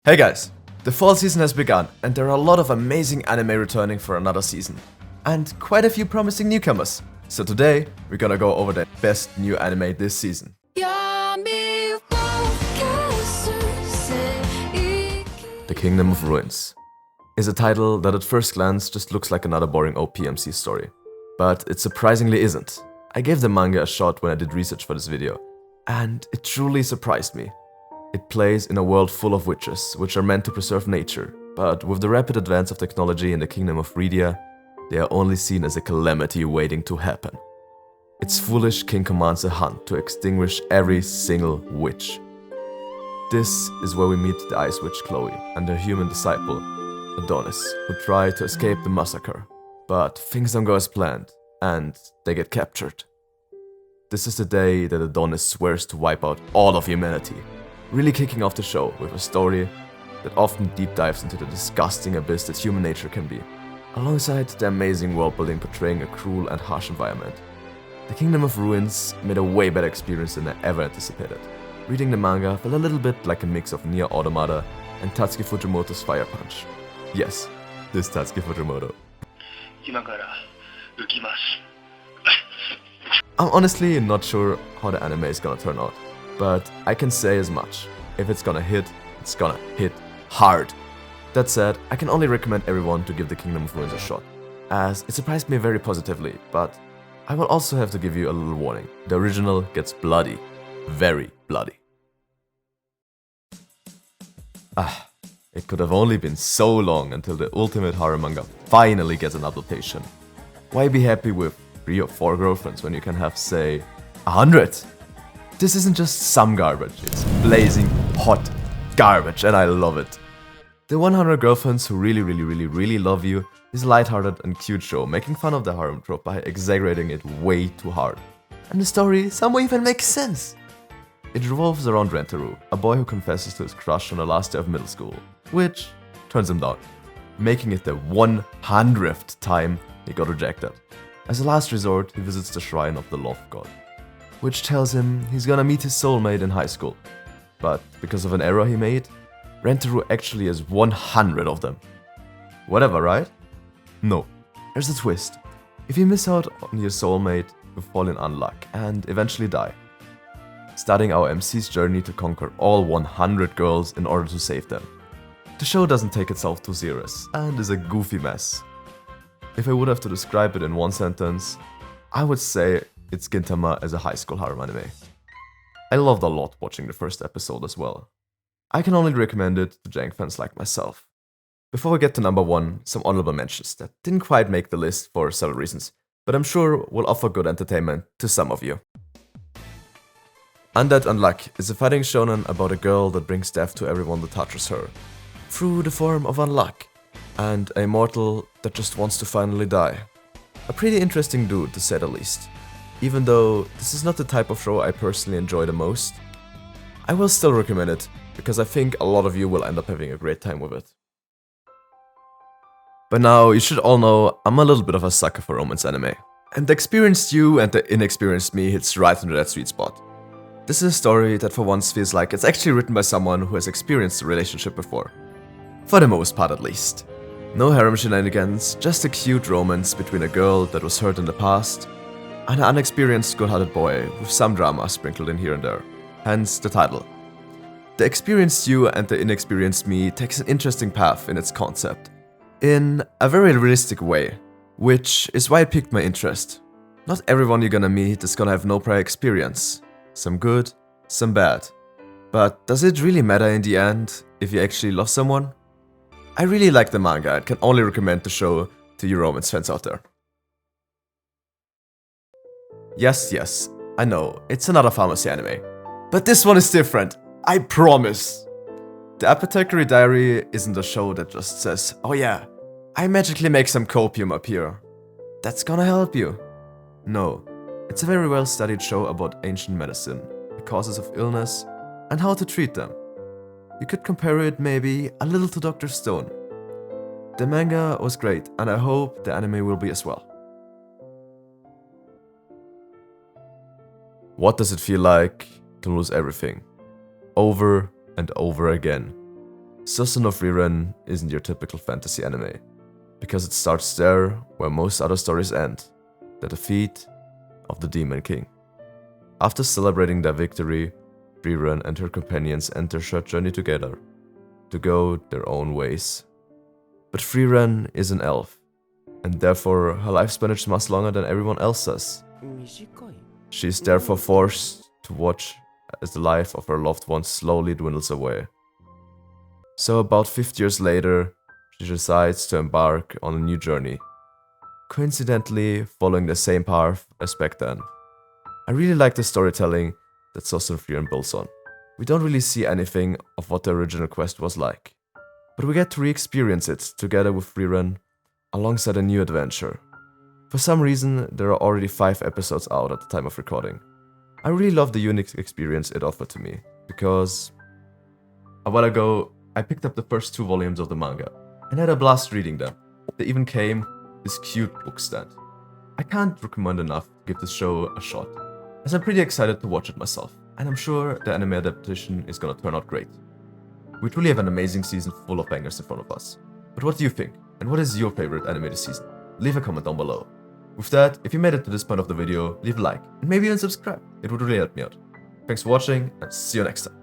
Hey guys, the fall season has begun and there are a lot of amazing anime returning for another season. And quite a few promising newcomers. So today, we're gonna go over the best new anime this season. The Kingdom of Ruins is a title that at first glance just looks like another boring OPMC story. But it surprisingly isn't. I gave the manga a shot when I did research for this video, and it truly surprised me. It plays in a world full of witches, which are meant to preserve nature, but with the rapid advance of technology in the Kingdom of Frieren, they are only seen as a calamity waiting to happen. Its foolish king commands a hunt to extinguish every single witch. This is where we meet the Ice Witch Chloe and her human disciple, Adonis, who try to escape the massacre. But things don't go as planned, and they get captured. This is the day that Adonis swears to wipe out all of humanity, really kicking off the show with a story that often deep dives into the disgusting abyss that human nature can be, alongside the amazing world building portraying a cruel and harsh environment. The Kingdom of Ruins made a way better experience than I ever anticipated. Reading the manga felt a little bit like a mix of Nier Automata and Tatsuki Fujimoto's Fire Punch. Yes, this Tatsuki Fujimoto. I'm honestly not sure how the anime is gonna turn out, but I can say as much. If it's gonna hit, it's gonna hit hard. That said, I can only recommend everyone to give the Kingdom of Ruins a shot, as it surprised me very positively, but I will also have to give you a little warning. The original gets bloody. Very bloody. It could have only been so long until the ultimate horror manga finally gets an adaptation. Why be happy with 3 or 4 girlfriends when you can have, say, 100? This isn't just some garbage, it's blazing hot garbage, and I love it. The 100 Girlfriends Who Really Love You is a lighthearted and cute show making fun of the harem trope by exaggerating it way too hard. And the story somehow even makes sense. It revolves around Rentaru, a boy who confesses to his crush on the last day of middle school, which turns him down, making it the 100th time he got rejected. As a last resort, he visits the shrine of the love god, which tells him he's gonna meet his soulmate in high school. But because of an error he made, Rentaru actually has 100 of them. Whatever, right? No. There's a twist. If you miss out on your soulmate, you fall in unluck and eventually die, starting our MC's journey to conquer all 100 girls in order to save them. The show doesn't take itself too serious and is a goofy mess. If I would have to describe it in one sentence, I would say it's Gintama as a high school harem anime. I loved a lot watching the first episode as well. I can only recommend it to jank fans like myself. Before we get to number 1, some honorable mentions that didn't quite make the list for several reasons, but I'm sure will offer good entertainment to some of you. Undead Unluck is a fighting shonen about a girl that brings death to everyone that touches her, through the form of unluck, and a mortal that just wants to finally die. A pretty interesting dude, to say the least. Even though this is not the type of show I personally enjoy the most, I will still recommend it, because I think a lot of you will end up having a great time with it. By now, you should all know I'm a little bit of a sucker for romance anime, and the experienced you and the inexperienced me hits right into that sweet spot. This is a story that for once feels like it's actually written by someone who has experienced a relationship before. For the most part at least. No harem shenanigans, just a cute romance between a girl that was hurt in the past and an unexperienced good-hearted boy with some drama sprinkled in here and there. Hence the title. The experienced you and the inexperienced me takes an interesting path in its concept, in a very realistic way, which is why it piqued my interest. Not everyone you're gonna meet is gonna have no prior experience. Some good, some bad. But does it really matter in the end if you actually love someone? I really like the manga and can only recommend the show to you romance fans out there. Yes, I know, it's another pharmacy anime. But this one is different, I promise! The Apothecary Diary isn't a show that just says, oh yeah, I magically make some copium up here. That's gonna help you. No, it's a very well studied show about ancient medicine, the causes of illness, and how to treat them. You could compare it maybe a little to Dr. Stone. The manga was great, and I hope the anime will be as well. What does it feel like to lose everything? Over and over again. Sosusou no Frieren isn't your typical fantasy anime, because it starts there where most other stories end, the defeat of the Demon King. After celebrating their victory, Frieren and her companions enter a short journey together, to go their own ways. But Frieren is an elf, and therefore her lifespan is much longer than everyone else's. She is therefore forced to watch as the life of her loved ones slowly dwindles away. So about 50 years later, she decides to embark on a new journey, coincidentally following the same path as back then. I really like the storytelling that Sosusou Frieren builds on. We don't really see anything of what the original quest was like, but we get to re-experience it together with Frieren alongside a new adventure. For some reason, there are already 5 episodes out at the time of recording. I really love the unique experience it offered to me, because a while ago, I picked up the first 2 volumes of the manga, and had a blast reading them. They even came with this cute book stand. I can't recommend enough to give this show a shot, as I'm pretty excited to watch it myself, and I'm sure the anime adaptation is gonna turn out great. We truly have an amazing season full of bangers in front of us. But what do you think? And what is your favorite anime this season? Leave a comment down below. With that, if you made it to this point of the video, leave a like, and maybe even subscribe. It would really help me out. Thanks for watching, and see you next time.